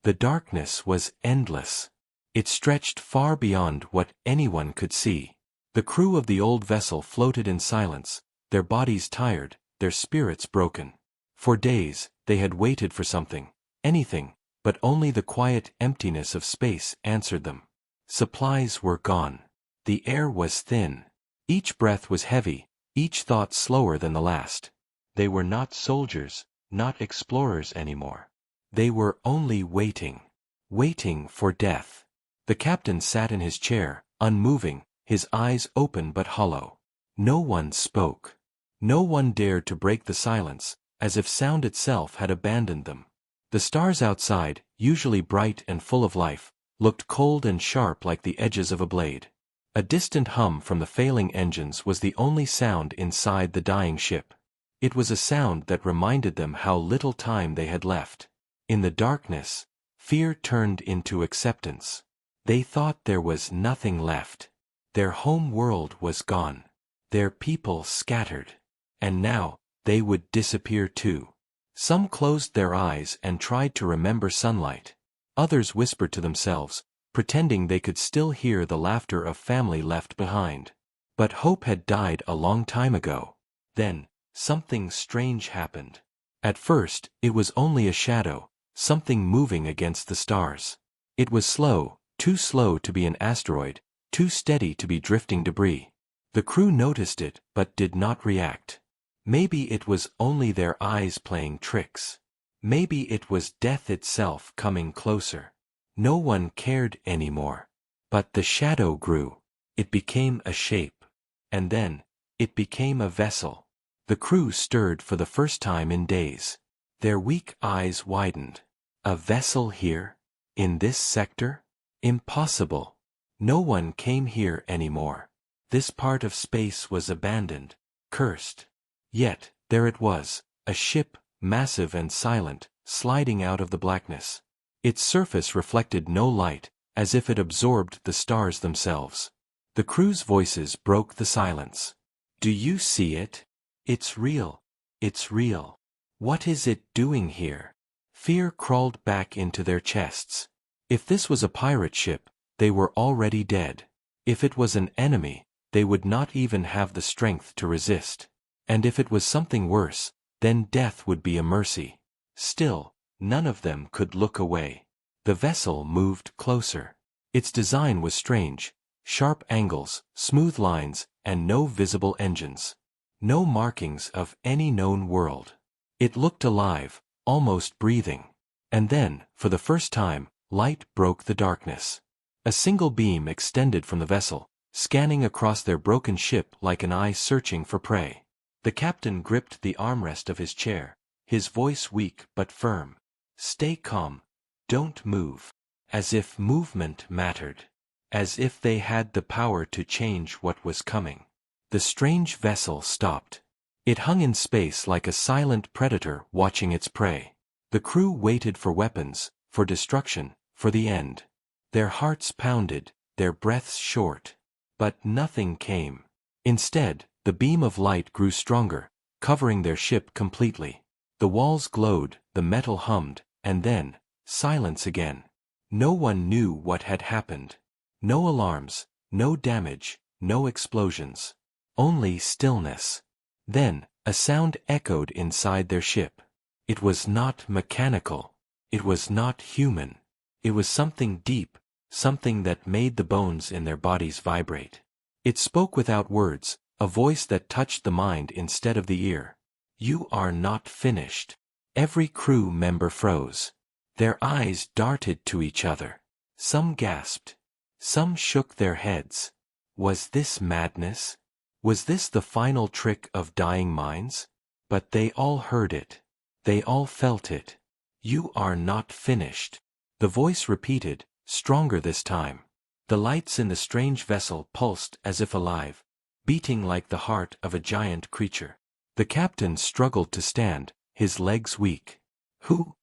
The darkness was endless. It stretched far beyond what anyone could see. The crew of the old vessel floated in silence, their bodies tired, their spirits broken. For days, they had waited for something, anything, but only the quiet emptiness of space answered them. Supplies were gone. The air was thin. Each breath was heavy, each thought slower than the last. They were not soldiers, not explorers anymore. They were only waiting. Waiting for death. The captain sat in his chair, unmoving, his eyes open but hollow. No one spoke. No one dared to break the silence, as if sound itself had abandoned them. The stars outside, usually bright and full of life, looked cold and sharp like the edges of a blade. A distant hum from the failing engines was the only sound inside the dying ship. It was a sound that reminded them how little time they had left. In the darkness, fear turned into acceptance. They thought there was nothing left. Their home world was gone. Their people scattered. And now, they would disappear too. Some closed their eyes and tried to remember sunlight. Others whispered to themselves, pretending they could still hear the laughter of family left behind. But hope had died a long time ago. Then, something strange happened. At first, it was only a shadow, something moving against the stars. It was slow, too slow to be an asteroid, too steady to be drifting debris. The crew noticed it but did not react. Maybe it was only their eyes playing tricks. Maybe it was death itself coming closer. No one cared anymore. But the shadow grew. It became a shape. And then, it became a vessel. The crew stirred for the first time in days. Their weak eyes widened. A vessel here? In this sector? Impossible. No one came here anymore. This part of space was abandoned, cursed. Yet, there it was, a ship, massive and silent, sliding out of the blackness. Its surface reflected no light, as if it absorbed the stars themselves. The crew's voices broke the silence. Do you see it? It's real. It's real. What is it doing here? Fear crawled back into their chests. If this was a pirate ship, they were already dead. If it was an enemy, they would not even have the strength to resist. And if it was something worse, then death would be a mercy. Still, none of them could look away. The vessel moved closer. Its design was strange, sharp angles, smooth lines, and no visible engines. No markings of any known world. It looked alive, almost breathing. And then, for the first time, light broke the darkness. A single beam extended from the vessel, scanning across their broken ship like an eye searching for prey. The captain gripped the armrest of his chair, his voice weak but firm. Stay calm. Don't move. As if movement mattered. As if they had the power to change what was coming. The strange vessel stopped. It hung in space like a silent predator watching its prey. The crew waited for weapons, for destruction, for the end. Their hearts pounded, their breaths short. But nothing came. Instead, the beam of light grew stronger, covering their ship completely. The walls glowed, the metal hummed, and then, silence again. No one knew what had happened. No alarms, no damage, no explosions. Only stillness. Then, a sound echoed inside their ship. It was not mechanical. It was not human. It was something deep, something that made the bones in their bodies vibrate. It spoke without words, a voice that touched the mind instead of the ear. You are not finished. Every crew member froze. Their eyes darted to each other. Some gasped. Some shook their heads. Was this madness? Was this the final trick of dying minds? But they all heard it. They all felt it. You are not finished. The voice repeated, stronger this time. The lights in the strange vessel pulsed as if alive, beating like the heart of a giant creature. The captain struggled to stand, his legs weak. Who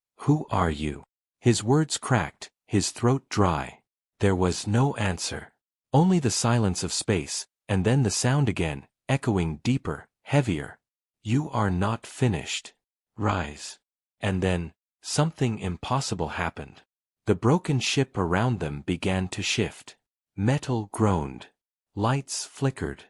are you? His words cracked, his throat dry. There was no answer. Only the silence of space, and then the sound again, echoing deeper, heavier. You are not finished. Rise. And then, something impossible happened. The broken ship around them began to shift. Metal groaned. Lights flickered.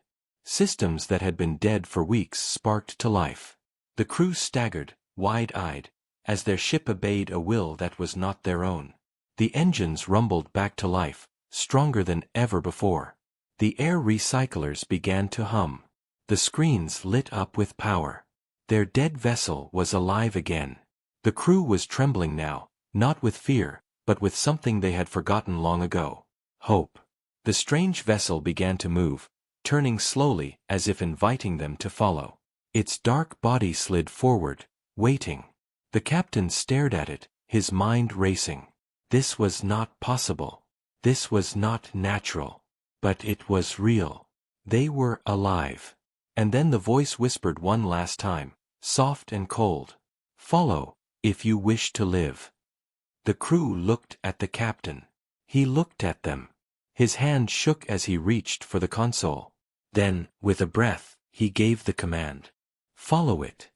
Systems that had been dead for weeks sparked to life. The crew staggered, wide-eyed, as their ship obeyed a will that was not their own. The engines rumbled back to life, stronger than ever before. The air recyclers began to hum. The screens lit up with power. Their dead vessel was alive again. The crew was trembling now, not with fear, but with something they had forgotten long ago: hope. The strange vessel began to move, turning slowly as if inviting them to follow. Its dark body slid forward, waiting. The captain stared at it, his mind racing. This was not possible. This was not natural. But it was real. They were alive. And then the voice whispered one last time, soft and cold. "Follow, if you wish to live." The crew looked at the captain. He looked at them. His hand shook as he reached for the console. Then, with a breath, he gave the command. "Follow it."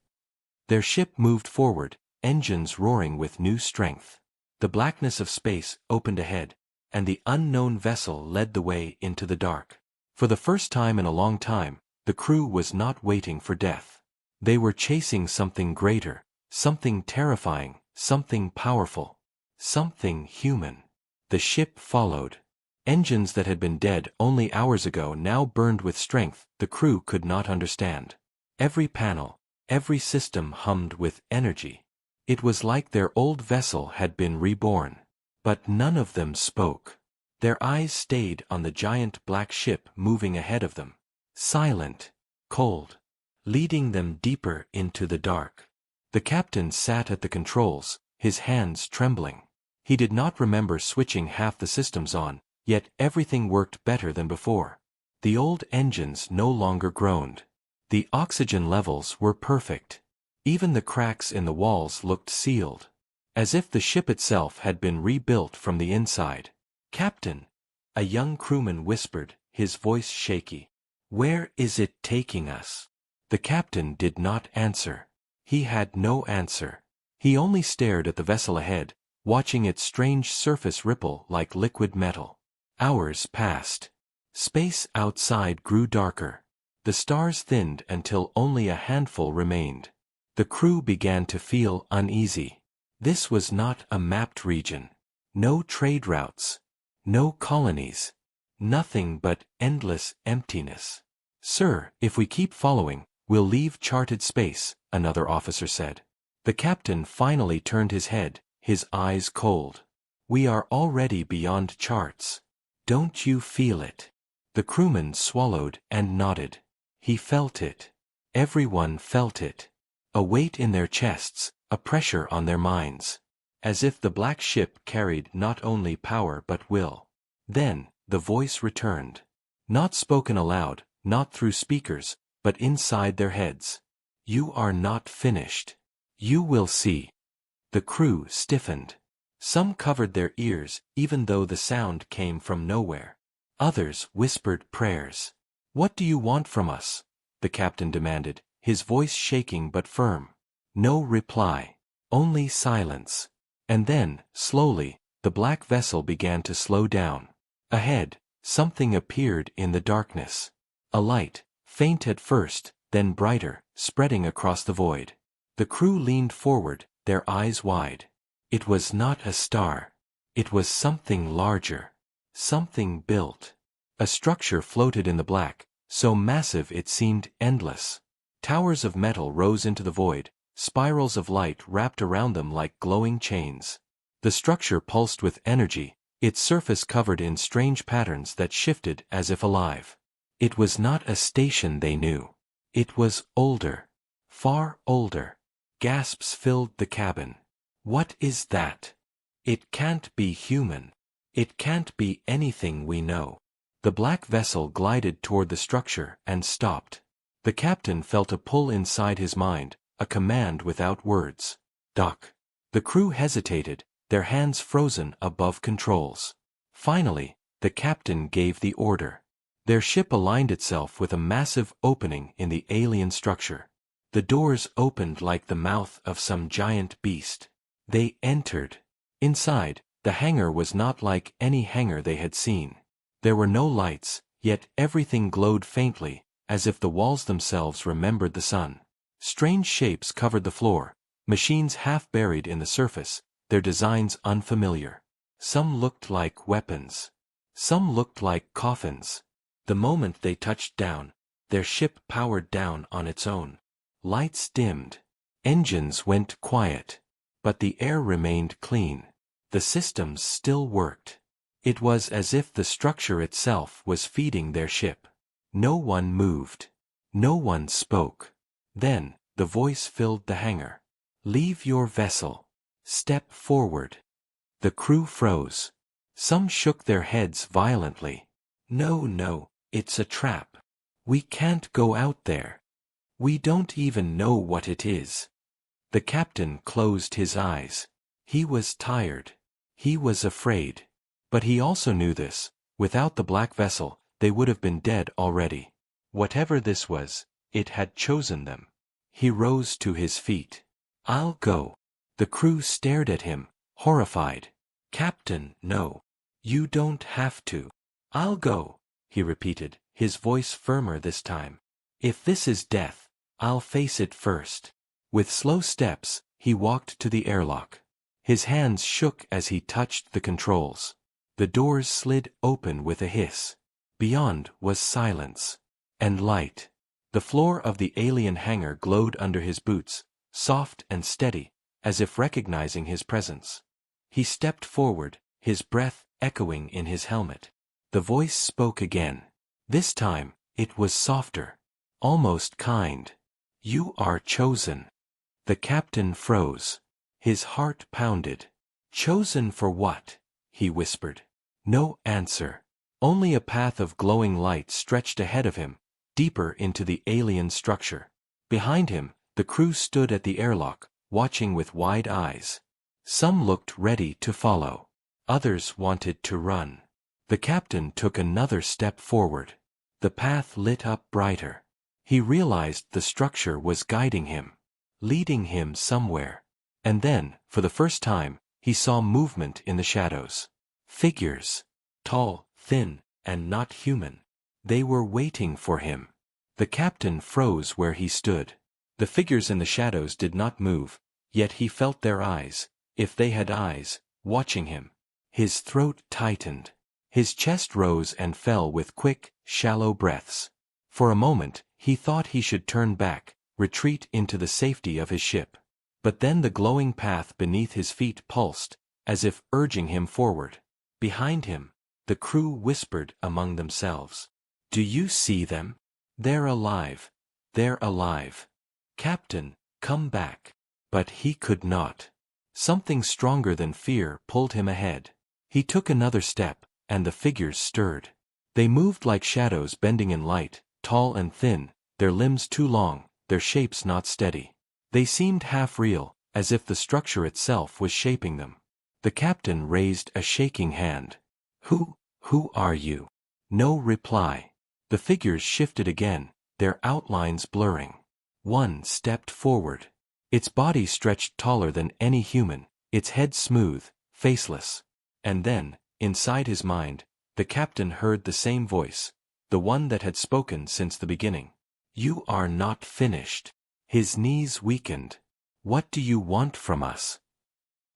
Their ship moved forward, engines roaring with new strength. The blackness of space opened ahead, and the unknown vessel led the way into the dark. For the first time in a long time, the crew was not waiting for death. They were chasing something greater, something terrifying, something powerful, something human. The ship followed. Engines that had been dead only hours ago now burned with strength the crew could not understand. Every panel, every system hummed with energy. It was like their old vessel had been reborn. But none of them spoke. Their eyes stayed on the giant black ship moving ahead of them. Silent, cold, leading them deeper into the dark. The captain sat at the controls, his hands trembling. He did not remember switching half the systems on, yet everything worked better than before. The old engines no longer groaned. The oxygen levels were perfect. Even the cracks in the walls looked sealed, as if the ship itself had been rebuilt from the inside. "Captain," a young crewman whispered, his voice shaky. "Where is it taking us?" The captain did not answer. He had no answer. He only stared at the vessel ahead, watching its strange surface ripple like liquid metal. Hours passed. Space outside grew darker. The stars thinned until only a handful remained. The crew began to feel uneasy. This was not a mapped region. No trade routes. No colonies. Nothing but endless emptiness. "Sir, if we keep following, we'll leave charted space," another officer said. The captain finally turned his head, his eyes cold. "We are already beyond charts. Don't you feel it?" The crewman swallowed and nodded. He felt it. Everyone felt it. A weight in their chests, a pressure on their minds. As if the black ship carried not only power but will. Then, the voice returned. Not spoken aloud, not through speakers, but inside their heads. "You are not finished. You will see." The crew stiffened. Some covered their ears, even though the sound came from nowhere. Others whispered prayers. "What do you want from us?" the captain demanded, his voice shaking but firm. No reply. Only silence. And then, slowly, the black vessel began to slow down. Ahead, something appeared in the darkness. A light, faint at first, then brighter, spreading across the void. The crew leaned forward, their eyes wide. It was not a star. It was something larger. Something built. A structure floated in the black, so massive it seemed endless. Towers of metal rose into the void, spirals of light wrapped around them like glowing chains. The structure pulsed with energy, its surface covered in strange patterns that shifted as if alive. It was not a station they knew. It was older. Far older. Gasps filled the cabin. "What is that? It can't be human. It can't be anything we know." The black vessel glided toward the structure and stopped. The captain felt a pull inside his mind, a command without words. "Dock." The crew hesitated, their hands frozen above controls. Finally, the captain gave the order. Their ship aligned itself with a massive opening in the alien structure. The doors opened like the mouth of some giant beast. They entered. Inside, The hangar was not like any hangar they had seen. There were no lights, yet everything glowed faintly, as if the walls themselves remembered the sun. Strange shapes covered the floor, machines half buried in the surface, their designs unfamiliar. Some looked like weapons. Some looked like coffins. The moment they touched down, their ship powered down on its own. Lights dimmed. Engines went quiet. But the air remained clean. The systems still worked. It was as if the structure itself was feeding their ship. No one moved. No one spoke. Then, the voice filled the hangar. "Leave your vessel. Step forward." The crew froze. Some shook their heads violently. "No, no, it's a trap. We can't go out there. We don't even know what it is." The captain closed his eyes. He was tired. He was afraid. But he also knew this: without the black vessel, they would have been dead already. Whatever this was, it had chosen them. He rose to his feet. "I'll go." The crew stared at him, horrified. "Captain, no. You don't have to." "I'll go," he repeated, his voice firmer this time. "If this is death, I'll face it first." With slow steps, he walked to the airlock. His hands shook as he touched the controls. The doors slid open with a hiss. Beyond was silence. And light. The floor of the alien hangar glowed under his boots, soft and steady, as if recognizing his presence. He stepped forward, his breath echoing in his helmet. The voice spoke again. This time, it was softer. Almost kind. "You are chosen." The captain froze. His heart pounded. "Chosen for what?" he whispered. No answer. Only a path of glowing light stretched ahead of him, deeper into the alien structure. Behind him, the crew stood at the airlock, watching with wide eyes. Some looked ready to follow. Others wanted to run. The captain took another step forward. The path lit up brighter. He realized the structure was guiding him, leading him somewhere. And then, for the first time, he saw movement in the shadows. Figures. Tall, thin, and not human. They were waiting for him. The captain froze where he stood. The figures in the shadows did not move, yet he felt their eyes, if they had eyes, watching him. His throat tightened. His chest rose and fell with quick, shallow breaths. For a moment, he thought he should turn back, retreat into the safety of his ship. But then the glowing path beneath his feet pulsed, as if urging him forward. Behind him, the crew whispered among themselves. "Do you see them? They're alive. They're alive. Captain, come back." But he could not. Something stronger than fear pulled him ahead. He took another step, and the figures stirred. They moved like shadows bending in light, tall and thin, their limbs too long, their shapes not steady. They seemed half real, as if the structure itself was shaping them. The captain raised a shaking hand. Who are you?" No reply. The figures shifted again, their outlines blurring. One stepped forward. Its body stretched taller than any human, its head smooth, faceless. And then, inside his mind, the captain heard the same voice, the one that had spoken since the beginning. "You are not finished." His knees weakened. "What do you want from us?"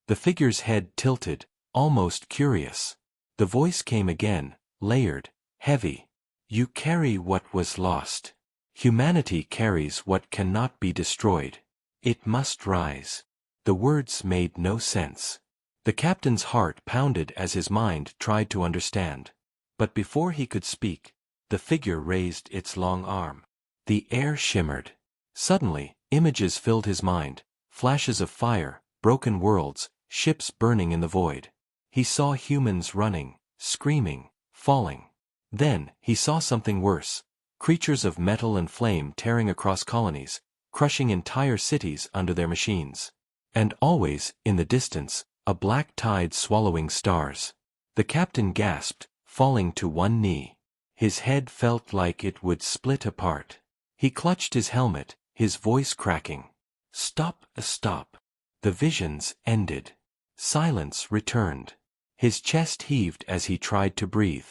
The figure's head tilted, almost curious. The voice came again, layered, heavy. "You carry what was lost. Humanity carries what cannot be destroyed. It must rise." The words made no sense. The captain's heart pounded as his mind tried to understand. But before he could speak, the figure raised its long arm. The air shimmered. Suddenly, images filled his mind, flashes of fire, broken worlds, ships burning in the void. He saw humans running, screaming, falling. Then, he saw something worse. Creatures of metal and flame tearing across colonies, crushing entire cities under their machines. And always, in the distance, a black tide swallowing stars. The captain gasped, falling to one knee. His head felt like it would split apart. He clutched his helmet, his voice cracking. "Stop, stop." The visions ended. Silence returned. His chest heaved as he tried to breathe.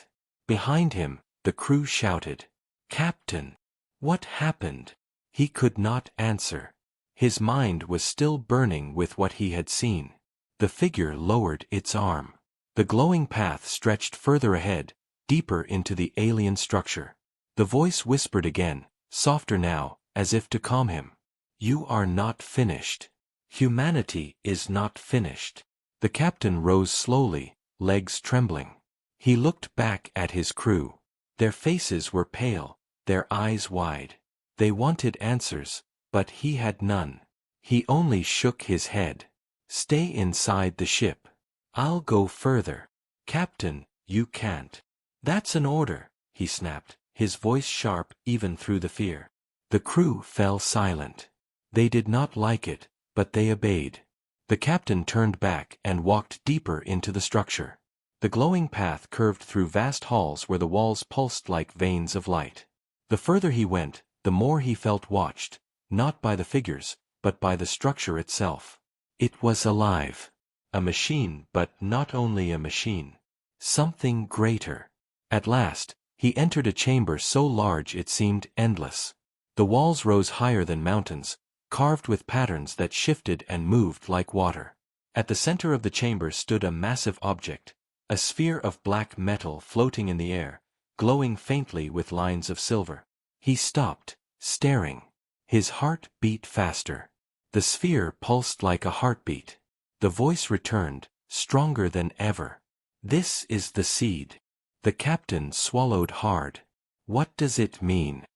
Behind him, the crew shouted, "Captain! What happened?" He could not answer. His mind was still burning with what he had seen. The figure lowered its arm. The glowing path stretched further ahead, deeper into the alien structure. The voice whispered again, softer now, as if to calm him. "You are not finished. Humanity is not finished." The captain rose slowly, legs trembling. He looked back at his crew. Their faces were pale, their eyes wide. They wanted answers, but he had none. He only shook his head. "Stay inside the ship. I'll go further." "Captain, you can't." "That's an order," he snapped, his voice sharp even through the fear. The crew fell silent. They did not like it, but they obeyed. The captain turned back and walked deeper into the structure. The glowing path curved through vast halls where the walls pulsed like veins of light. The further he went, the more he felt watched, not by the figures, but by the structure itself. It was alive. A machine, but not only a machine. Something greater. At last, he entered a chamber so large it seemed endless. The walls rose higher than mountains, carved with patterns that shifted and moved like water. At the center of the chamber stood a massive object, a sphere of black metal floating in the air, glowing faintly with lines of silver. He stopped, staring. His heart beat faster. The sphere pulsed like a heartbeat. The voice returned, stronger than ever. "This is the seed." The captain swallowed hard. "What does it mean?"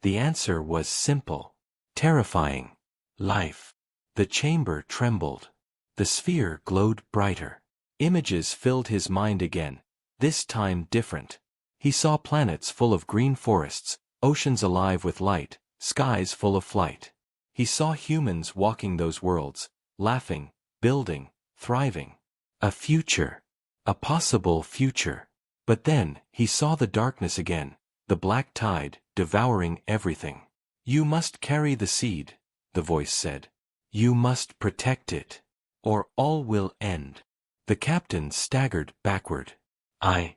The answer was simple. Terrifying. Life. The chamber trembled. The sphere glowed brighter. Images filled his mind again, this time different. He saw planets full of green forests, oceans alive with light, skies full of flight. He saw humans walking those worlds, laughing, building, thriving. A future. A possible future. But then, he saw the darkness again, the black tide, devouring everything. "You must carry the seed," the voice said. "You must protect it, or all will end." The captain staggered backward. I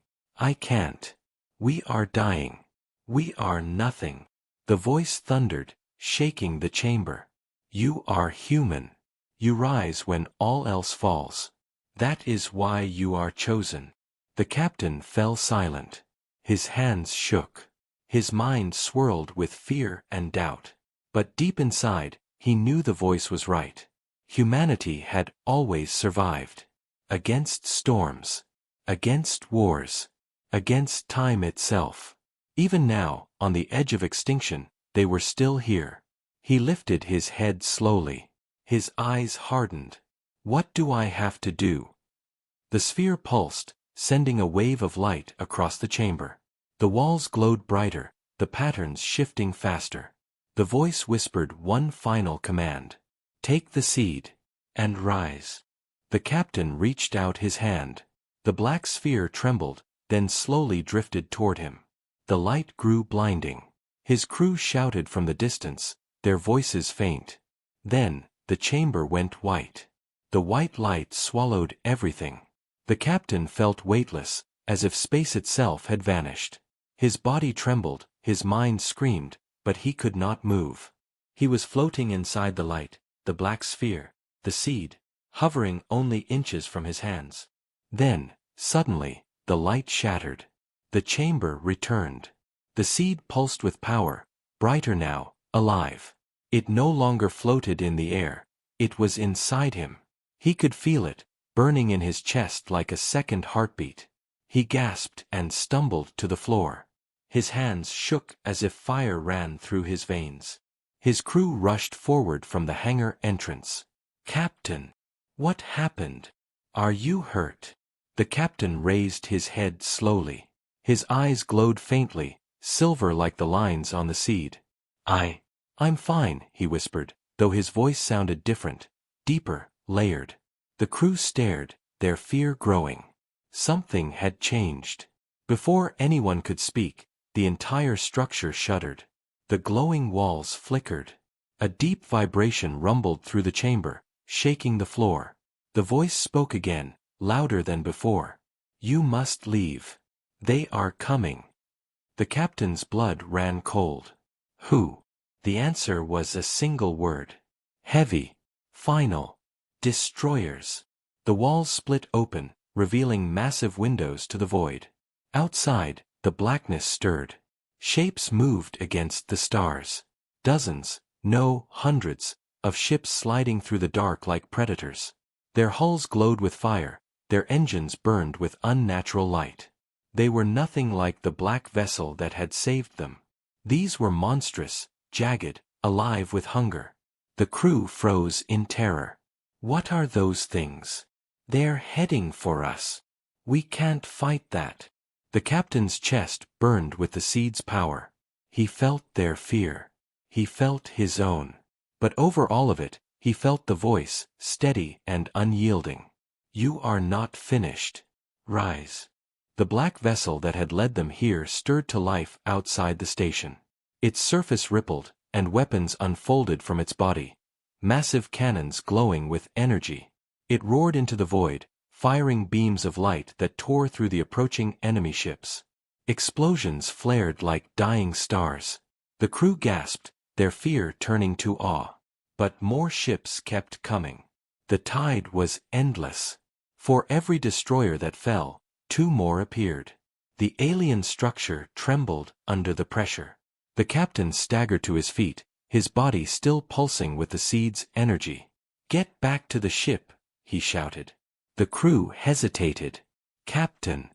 can't. We are dying. We are nothing." The voice thundered, shaking the chamber. "You are human. You rise when all else falls. That is why you are chosen." The captain fell silent. His hands shook. His mind swirled with fear and doubt. But deep inside, he knew the voice was right. Humanity had always survived. Against storms. Against wars. Against time itself. Even now, on the edge of extinction, they were still here. He lifted his head slowly. His eyes hardened. "What do I have to do?" The sphere pulsed, sending a wave of light across the chamber. The walls glowed brighter, the patterns shifting faster. The voice whispered one final command. "Take the seed, and rise." The captain reached out his hand. The black sphere trembled, then slowly drifted toward him. The light grew blinding. His crew shouted from the distance, their voices faint. Then, the chamber went white. The white light swallowed everything. The captain felt weightless, as if space itself had vanished. His body trembled, his mind screamed, but he could not move. He was floating inside the light, the black sphere, the seed, hovering only inches from his hands. Then, suddenly, the light shattered. The chamber returned. The seed pulsed with power, brighter now, alive. It no longer floated in the air, it was inside him. He could feel it, burning in his chest like a second heartbeat. He gasped and stumbled to the floor. His hands shook as if fire ran through his veins. His crew rushed forward from the hangar entrance. "Captain! What happened? Are you hurt?" The captain raised his head slowly. His eyes glowed faintly, silver like the lines on the seed. I'm fine," he whispered, though his voice sounded different, deeper, layered. The crew stared, their fear growing. Something had changed. Before anyone could speak, the entire structure shuddered. The glowing walls flickered. A deep vibration rumbled through the chamber, shaking the floor. The voice spoke again, louder than before. You must leave. They are coming. The captain's blood ran cold. Who? The answer was a single word. Heavy. Final. Destroyers. The walls split open, revealing massive windows to the void. Outside, the blackness stirred. Shapes moved against the stars. Dozens, no, hundreds, of ships sliding through the dark like predators. Their hulls glowed with fire, their engines burned with unnatural light. They were nothing like the black vessel that had saved them. These were monstrous, jagged, alive with hunger. The crew froze in terror. What are those things? They're heading for us. We can't fight that. The captain's chest burned with the seed's power. He felt their fear. He felt his own. But over all of it, he felt the voice, steady and unyielding. You are not finished. Rise. The black vessel that had led them here stirred to life outside the station. Its surface rippled, and weapons unfolded from its body. Massive cannons glowing with energy. It roared into the void, firing beams of light that tore through the approaching enemy ships. Explosions flared like dying stars. The crew gasped, their fear turning to awe. But more ships kept coming. The tide was endless. For every destroyer that fell, 2 more appeared. The alien structure trembled under the pressure. The captain staggered to his feet, his body still pulsing with the seed's energy. Get back to the ship, he shouted. The crew hesitated. Captain.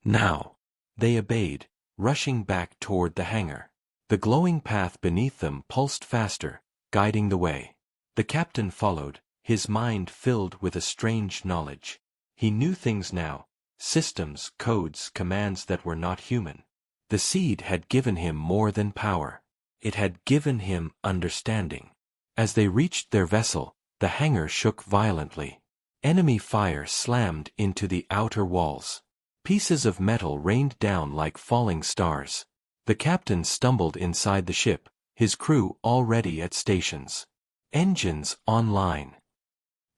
Now. They obeyed, rushing back toward the hangar. The glowing path beneath them pulsed faster, guiding the way. The captain followed, his mind filled with a strange knowledge. He knew things now, systems, codes, commands that were not human. The seed had given him more than power. It had given him understanding. As they reached their vessel, the hangar shook violently. Enemy fire slammed into the outer walls. Pieces of metal rained down like falling stars. The captain stumbled inside the ship, his crew already at stations. Engines online.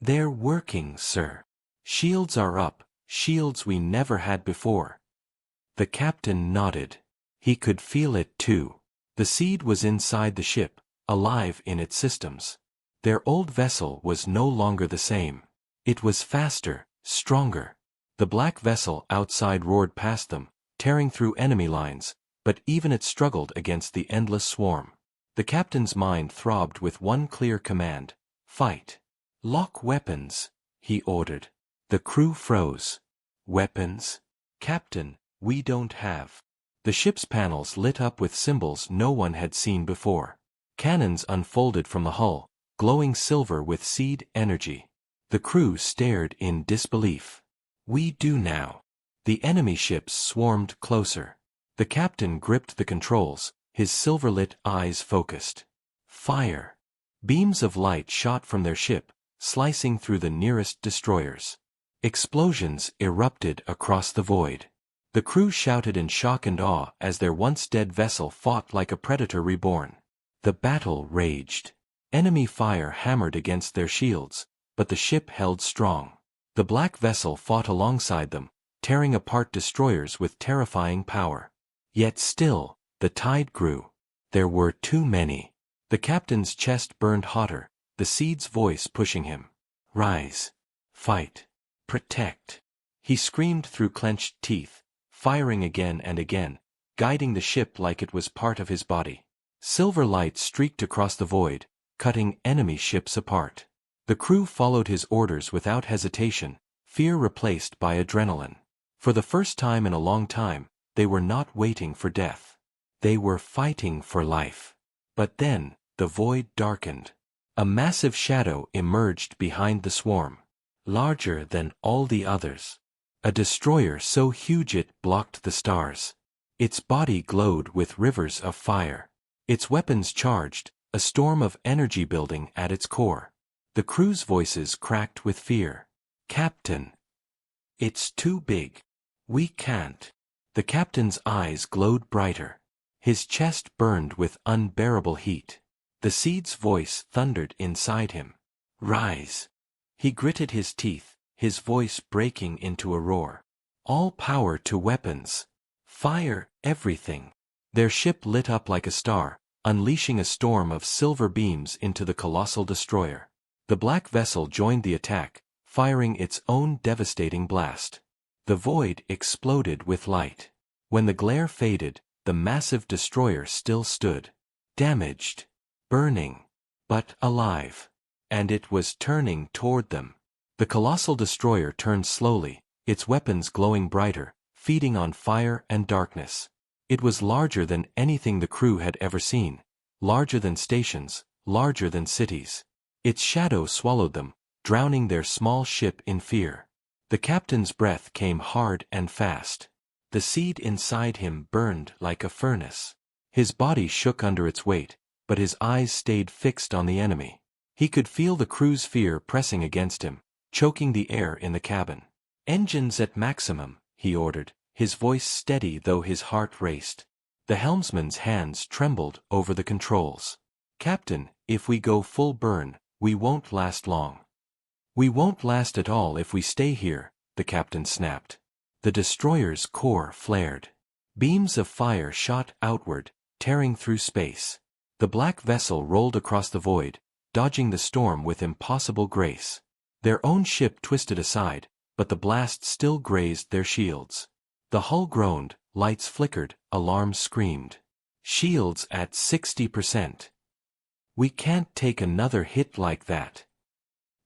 They're working, sir. Shields are up, shields we never had before. The captain nodded. He could feel it too. The seed was inside the ship, alive in its systems. Their old vessel was no longer the same. It was faster, stronger. The black vessel outside roared past them, tearing through enemy lines, but even it struggled against the endless swarm. The captain's mind throbbed with one clear command: fight. Lock weapons, he ordered. The crew froze. Weapons? Captain, we don't have. The ship's panels lit up with symbols no one had seen before. Cannons unfolded from the hull, glowing silver with seed energy. The crew stared in disbelief. We do now. The enemy ships swarmed closer. The captain gripped the controls, his silver-lit eyes focused. Fire. Beams of light shot from their ship, slicing through the nearest destroyers. Explosions erupted across the void. The crew shouted in shock and awe as their once-dead vessel fought like a predator reborn. The battle raged. Enemy fire hammered against their shields, but the ship held strong. The black vessel fought alongside them, tearing apart destroyers with terrifying power. Yet still, the tide grew. There were too many. The captain's chest burned hotter, the seed's voice pushing him. Rise. Fight. Protect. He screamed through clenched teeth, firing again and again, guiding the ship like it was part of his body. Silver light streaked across the void, cutting enemy ships apart. The crew followed his orders without hesitation, fear replaced by adrenaline. For the first time in a long time, they were not waiting for death. They were fighting for life. But then, the void darkened. A massive shadow emerged behind the swarm. Larger than all the others. A destroyer so huge it blocked the stars. Its body glowed with rivers of fire. Its weapons charged, a storm of energy building at its core. The crew's voices cracked with fear. Captain. It's too big. We can't. The captain's eyes glowed brighter. His chest burned with unbearable heat. The seed's voice thundered inside him. Rise. He gritted his teeth, his voice breaking into a roar. All power to weapons. Fire everything. Their ship lit up like a star, unleashing a storm of silver beams into the colossal destroyer. The black vessel joined the attack, firing its own devastating blast. The void exploded with light. When the glare faded, the massive destroyer still stood. Damaged. Burning. But alive. And it was turning toward them. The colossal destroyer turned slowly, its weapons glowing brighter, feeding on fire and darkness. It was larger than anything the crew had ever seen, larger than stations, larger than cities. Its shadow swallowed them, drowning their small ship in fear. The captain's breath came hard and fast. The seed inside him burned like a furnace. His body shook under its weight, but his eyes stayed fixed on the enemy. He could feel the crew's fear pressing against him, choking the air in the cabin. "Engines at maximum," he ordered, his voice steady though his heart raced. The helmsman's hands trembled over the controls. "Captain, if we go full burn, we won't last long." "We won't last at all if we stay here," the captain snapped. The destroyer's core flared. Beams of fire shot outward, tearing through space. The black vessel rolled across the void, dodging the storm with impossible grace. Their own ship twisted aside, but the blast still grazed their shields. The hull groaned, lights flickered, alarms screamed. "Shields at 60%. We can't take another hit like that."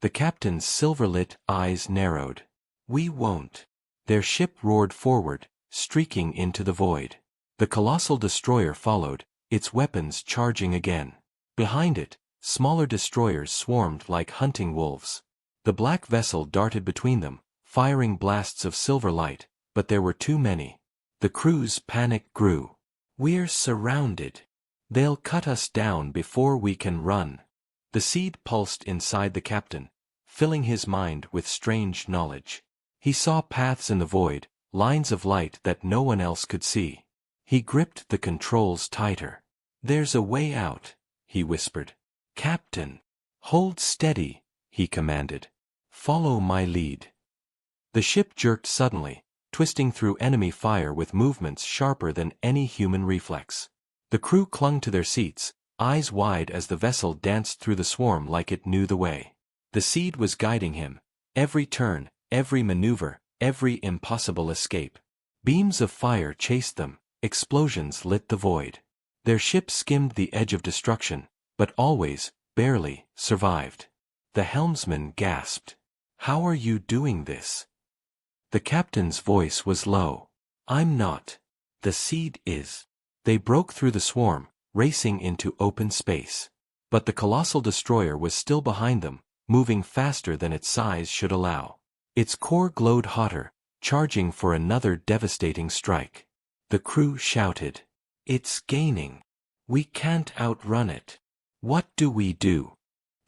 The captain's silver-lit eyes narrowed. "We won't." Their ship roared forward, streaking into the void. The colossal destroyer followed, its weapons charging again. Behind it, smaller destroyers swarmed like hunting wolves. The black vessel darted between them, firing blasts of silver light, but there were too many. The crew's panic grew. "We're surrounded. They'll cut us down before we can run." The seed pulsed inside the captain, filling his mind with strange knowledge. He saw paths in the void, lines of light that no one else could see. He gripped the controls tighter. "There's a way out," he whispered. "Captain." "Hold steady," he commanded. "Follow my lead." The ship jerked suddenly, twisting through enemy fire with movements sharper than any human reflex. The crew clung to their seats, eyes wide as the vessel danced through the swarm like it knew the way. The seed was guiding him, every turn, every maneuver, every impossible escape. Beams of fire chased them, explosions lit the void. Their ship skimmed the edge of destruction, but always, barely, survived. The helmsman gasped. "How are you doing this?" The captain's voice was low. "I'm not. The seed is." They broke through the swarm, racing into open space. But the colossal destroyer was still behind them, moving faster than its size should allow. Its core glowed hotter, charging for another devastating strike. The crew shouted. "It's gaining. We can't outrun it. What do we do?"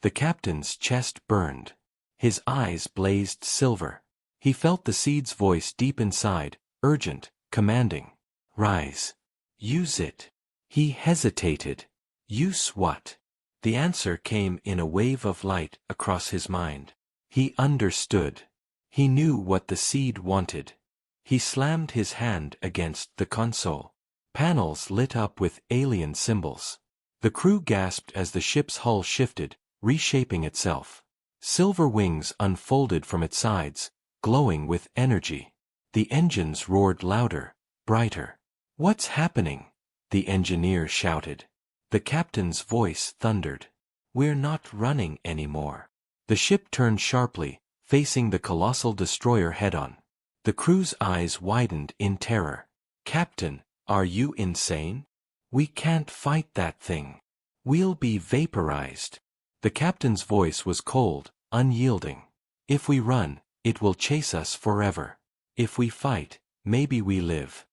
The captain's chest burned. His eyes blazed silver. He felt the seed's voice deep inside, urgent, commanding. "Rise. Use it." He hesitated. "Use what?" The answer came in a wave of light across his mind. He understood. He knew what the seed wanted. He slammed his hand against the console. Panels lit up with alien symbols. The crew gasped as the ship's hull shifted, reshaping itself. Silver wings unfolded from its sides, glowing with energy. The engines roared louder, brighter. "What's happening?" the engineer shouted. The captain's voice thundered. "We're not running anymore." The ship turned sharply, facing the colossal destroyer head-on. The crew's eyes widened in terror. "Captain, are you insane? We can't fight that thing. We'll be vaporized." The captain's voice was cold, unyielding. "If we run, it will chase us forever. If we fight, maybe we live."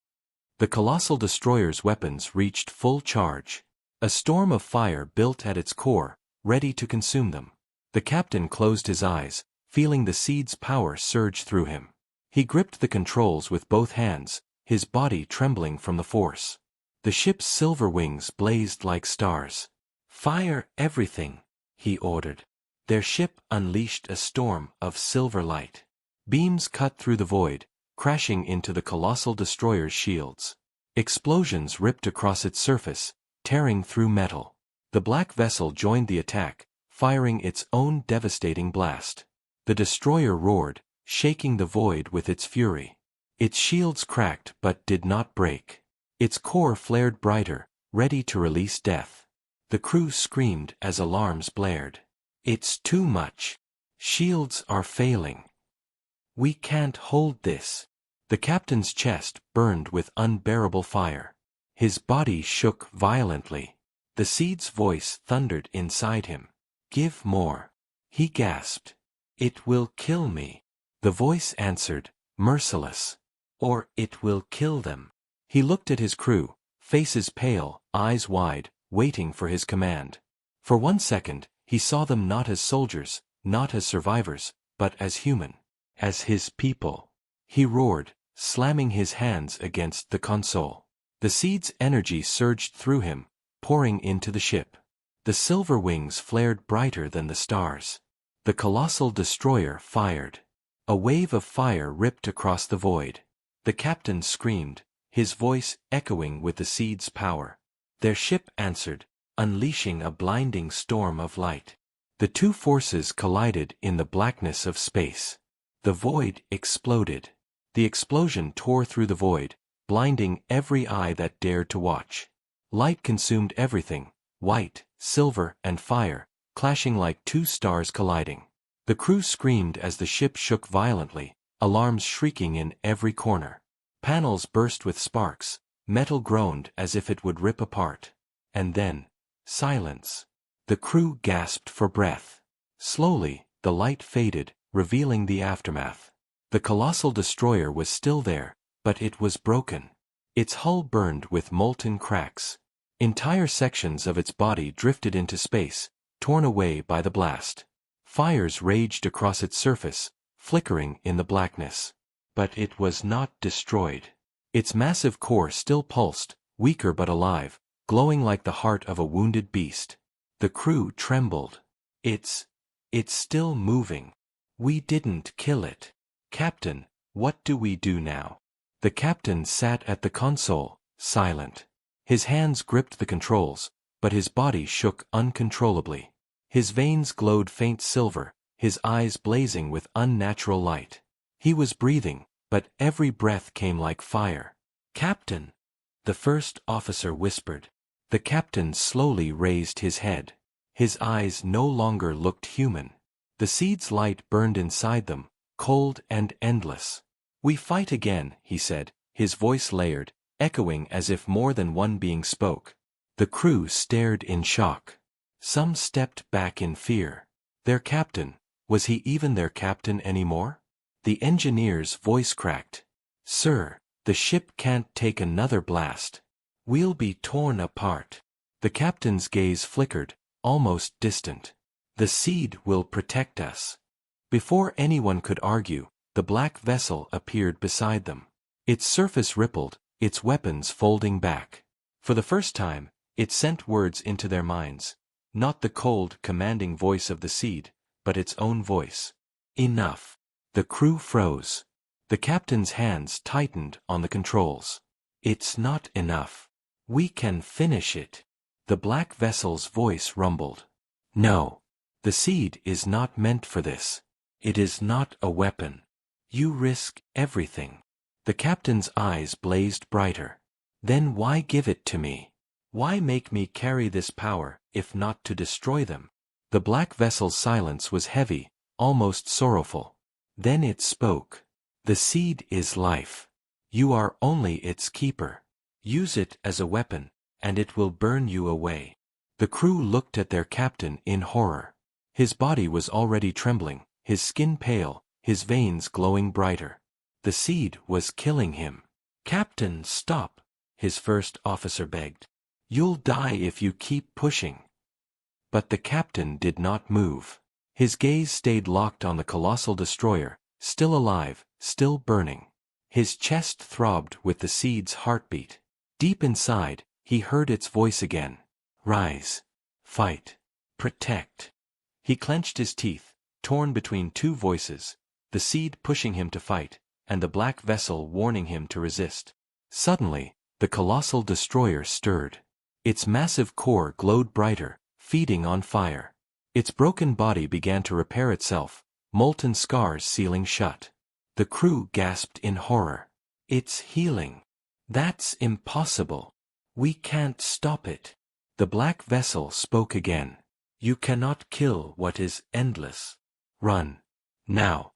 The colossal destroyer's weapons reached full charge. A storm of fire built at its core, ready to consume them. The captain closed his eyes, feeling the seed's power surge through him. He gripped the controls with both hands, his body trembling from the force. The ship's silver wings blazed like stars. "Fire everything," he ordered. Their ship unleashed a storm of silver light. Beams cut through the void, crashing into the colossal destroyer's shields. Explosions ripped across its surface, tearing through metal. The black vessel joined the attack, firing its own devastating blast. The destroyer roared, shaking the void with its fury. Its shields cracked but did not break. Its core flared brighter, ready to release death. The crew screamed as alarms blared. "It's too much. Shields are failing. We can't hold this." The captain's chest burned with unbearable fire. His body shook violently. The seed's voice thundered inside him. "Give more," he gasped. "It will kill me." The voice answered, merciless. "Or it will kill them." He looked at his crew, faces pale, eyes wide, waiting for his command. For 1 second, he saw them not as soldiers, not as survivors, but as human. As his people. He roared, slamming his hands against the console. The seed's energy surged through him, pouring into the ship. The silver wings flared brighter than the stars. The colossal destroyer fired. A wave of fire ripped across the void. The captain screamed, his voice echoing with the seed's power. Their ship answered, unleashing a blinding storm of light. The two forces collided in the blackness of space. The void exploded. The explosion tore through the void, blinding every eye that dared to watch. Light consumed everything, white, silver, and fire, clashing like two stars colliding. The crew screamed as the ship shook violently, alarms shrieking in every corner. Panels burst with sparks, metal groaned as if it would rip apart. And then, silence. The crew gasped for breath. Slowly, the light faded, revealing the aftermath. The colossal destroyer was still there, but it was broken. Its hull burned with molten cracks. Entire sections of its body drifted into space, torn away by the blast. Fires raged across its surface, flickering in the blackness. But it was not destroyed. Its massive core still pulsed, weaker but alive, glowing like the heart of a wounded beast. The crew trembled. It's still moving. We didn't kill it. Captain, what do we do now?" The captain sat at the console, silent. His hands gripped the controls, but his body shook uncontrollably. His veins glowed faint silver, his eyes blazing with unnatural light. He was breathing, but every breath came like fire. "Captain," the first officer whispered. The captain slowly raised his head. His eyes no longer looked human. The seed's light burned inside them, cold and endless. "We fight again," he said, his voice layered, echoing as if more than one being spoke. The crew stared in shock. Some stepped back in fear. Their captain, was he even their captain anymore? The engineer's voice cracked. "Sir, the ship can't take another blast. We'll be torn apart." The captain's gaze flickered, almost distant. "The seed will protect us." Before anyone could argue, the black vessel appeared beside them. Its surface rippled, its weapons folding back. For the first time, it sent words into their minds. Not the cold, commanding voice of the seed, but its own voice. "Enough." The crew froze. The captain's hands tightened on the controls. "It's not enough. We can finish it." The black vessel's voice rumbled. "No. The seed is not meant for this. It is not a weapon. You risk everything." The captain's eyes blazed brighter. "Then why give it to me? Why make me carry this power, if not to destroy them?" The black vessel's silence was heavy, almost sorrowful. Then it spoke. "The seed is life. You are only its keeper. Use it as a weapon, and it will burn you away." The crew looked at their captain in horror. His body was already trembling, his skin pale, his veins glowing brighter. The seed was killing him. "Captain, stop," his first officer begged. "You'll die if you keep pushing." But the captain did not move. His gaze stayed locked on the colossal destroyer, still alive, still burning. His chest throbbed with the seed's heartbeat. Deep inside, he heard its voice again. "Rise. Fight. Protect." He clenched his teeth, torn between two voices, the seed pushing him to fight, and the black vessel warning him to resist. Suddenly, the colossal destroyer stirred. Its massive core glowed brighter, feeding on fire. Its broken body began to repair itself, molten scars sealing shut. The crew gasped in horror. "It's healing. That's impossible. We can't stop it." The black vessel spoke again. "You cannot kill what is endless. Run. Now."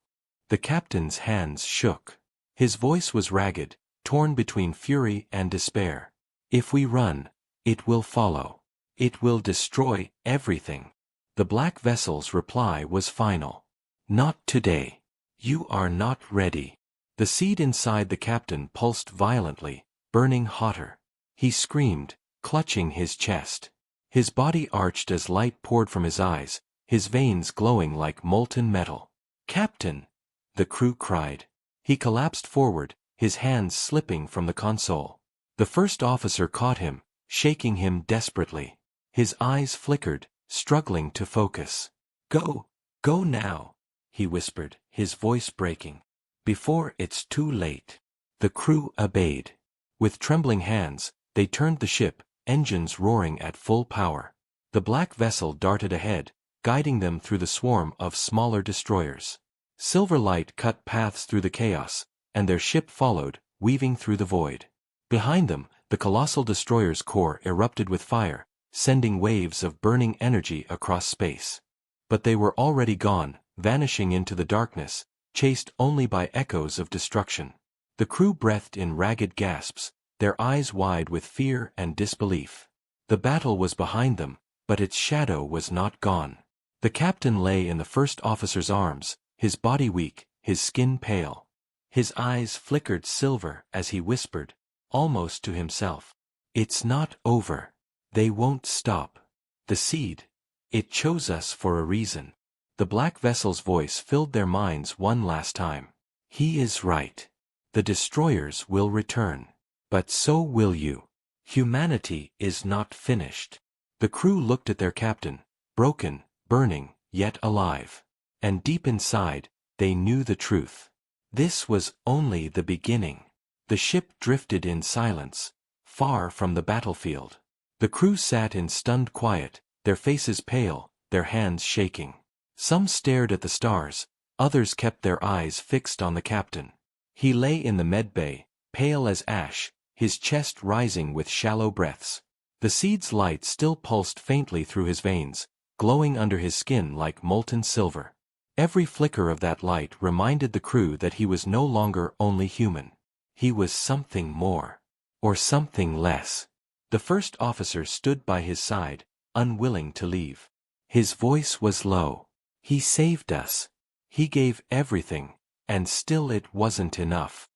The captain's hands shook. His voice was ragged, torn between fury and despair. "If we run, it will follow. It will destroy everything." The black vessel's reply was final. "Not today. You are not ready." The seed inside the captain pulsed violently, burning hotter. He screamed, clutching his chest. His body arched as light poured from his eyes, his veins glowing like molten metal. "Captain!" the crew cried. He collapsed forward, his hands slipping from the console. The first officer caught him, shaking him desperately. His eyes flickered, struggling to focus. "Go! Go now!" he whispered, his voice breaking. "Before it's too late." The crew obeyed. With trembling hands, they turned the ship, engines roaring at full power. The black vessel darted ahead, guiding them through the swarm of smaller destroyers. Silver light cut paths through the chaos, and their ship followed, weaving through the void. Behind them, the colossal destroyer's core erupted with fire, sending waves of burning energy across space. But they were already gone, vanishing into the darkness, chased only by echoes of destruction. The crew breathed in ragged gasps, their eyes wide with fear and disbelief. The battle was behind them, but its shadow was not gone. The captain lay in the first officer's arms, his body weak, his skin pale. His eyes flickered silver as he whispered, almost to himself, "It's not over. They won't stop. The seed. It chose us for a reason." The black vessel's voice filled their minds one last time. "He is right. The destroyers will return. But so will you. Humanity is not finished." The crew looked at their captain, broken, burning, yet alive. And deep inside, they knew the truth. This was only the beginning. The ship drifted in silence, far from the battlefield. The crew sat in stunned quiet, their faces pale, their hands shaking. Some stared at the stars, others kept their eyes fixed on the captain. He lay in the medbay, pale as ash, his chest rising with shallow breaths. The seed's light still pulsed faintly through his veins, glowing under his skin like molten silver. Every flicker of that light reminded the crew that he was no longer only human. He was something more. Or something less. The first officer stood by his side, unwilling to leave. His voice was low. "He saved us. He gave everything, and still it wasn't enough."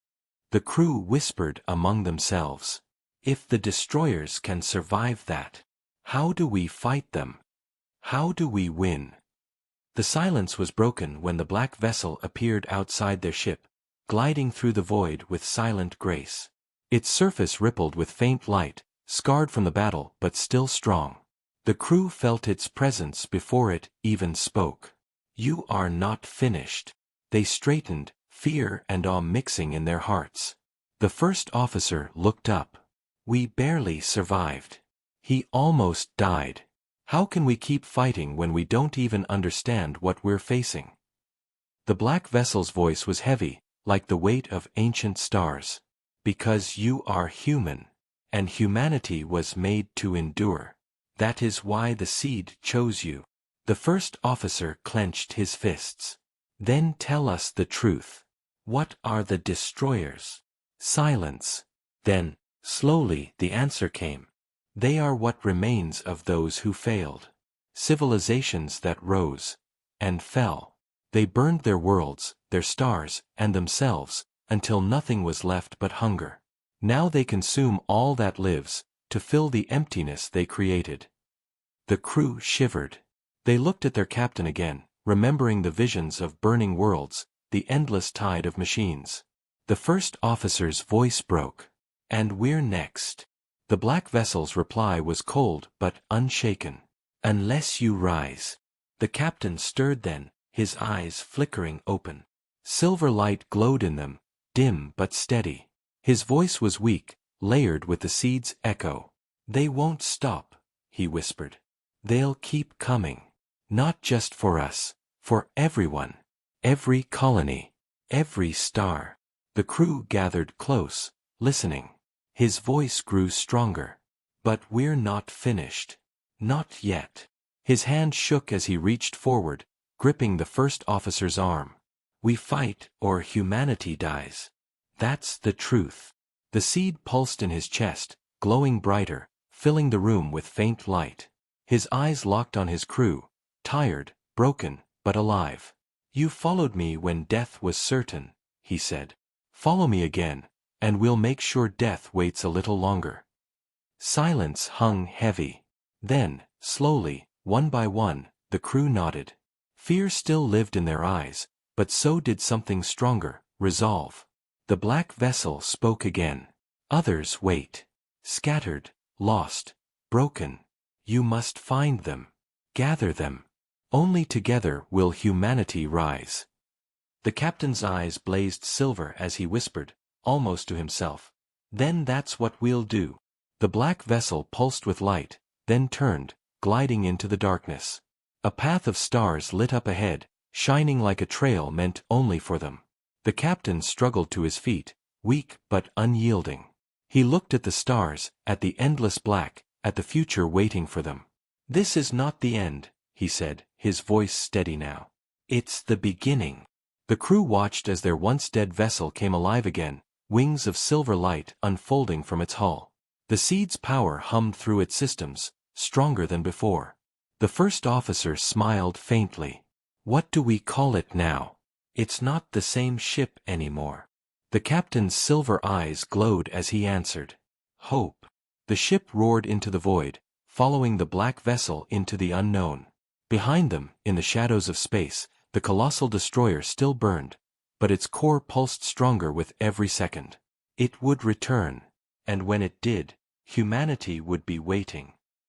The crew whispered among themselves. "If the destroyers can survive that, how do we fight them? How do we win?" The silence was broken when the black vessel appeared outside their ship, gliding through the void with silent grace. Its surface rippled with faint light, scarred from the battle but still strong. The crew felt its presence before it even spoke. "You are not finished." They straightened, fear and awe mixing in their hearts. The first officer looked up. "We barely survived. He almost died. How can we keep fighting when we don't even understand what we're facing?" The black vessel's voice was heavy, like the weight of ancient stars. "Because you are human, and humanity was made to endure. That is why the seed chose you." The first officer clenched his fists. "Then tell us the truth. What are the destroyers?" Silence. Then, slowly, the answer came. "They are what remains of those who failed. Civilizations that rose and fell. They burned their worlds, their stars, and themselves, until nothing was left but hunger. Now they consume all that lives, to fill the emptiness they created." The crew shivered. They looked at their captain again, remembering the visions of burning worlds, the endless tide of machines. The first officer's voice broke. "And we're next." The black vessel's reply was cold but unshaken. "Unless you rise." The captain stirred then, his eyes flickering open. Silver light glowed in them, dim but steady. His voice was weak, layered with the seed's echo. "They won't stop," he whispered. "They'll keep coming. Not just for us, for everyone. Every colony. Every star." The crew gathered close, listening. His voice grew stronger. "But we're not finished. Not yet." His hand shook as he reached forward, gripping the first officer's arm. "We fight or humanity dies. That's the truth." The seed pulsed in his chest, glowing brighter, filling the room with faint light. His eyes locked on his crew, tired, broken, but alive. "You followed me when death was certain," he said. "Follow me again, and we'll make sure death waits a little longer." Silence hung heavy. Then, slowly, one by one, the crew nodded. Fear still lived in their eyes, but so did something stronger, resolve. The black vessel spoke again. "Others wait. Scattered, lost, broken. You must find them. Gather them. Only together will humanity rise." The captain's eyes blazed silver as he whispered, almost to himself, "Then that's what we'll do." The black vessel pulsed with light, then turned, gliding into the darkness. A path of stars lit up ahead, shining like a trail meant only for them. The captain struggled to his feet, weak but unyielding. He looked at the stars, at the endless black, at the future waiting for them. "This is not the end," he said, his voice steady now. "It's the beginning." The crew watched as their once-dead vessel came alive again, wings of silver light unfolding from its hull. The seed's power hummed through its systems, stronger than before. The first officer smiled faintly. "What do we call it now?" "It's not the same ship anymore." The captain's silver eyes glowed as he answered. "Hope." The ship roared into the void, following the black vessel into the unknown. Behind them, in the shadows of space, the colossal destroyer still burned, but its core pulsed stronger with every second. It would return, and when it did, humanity would be waiting.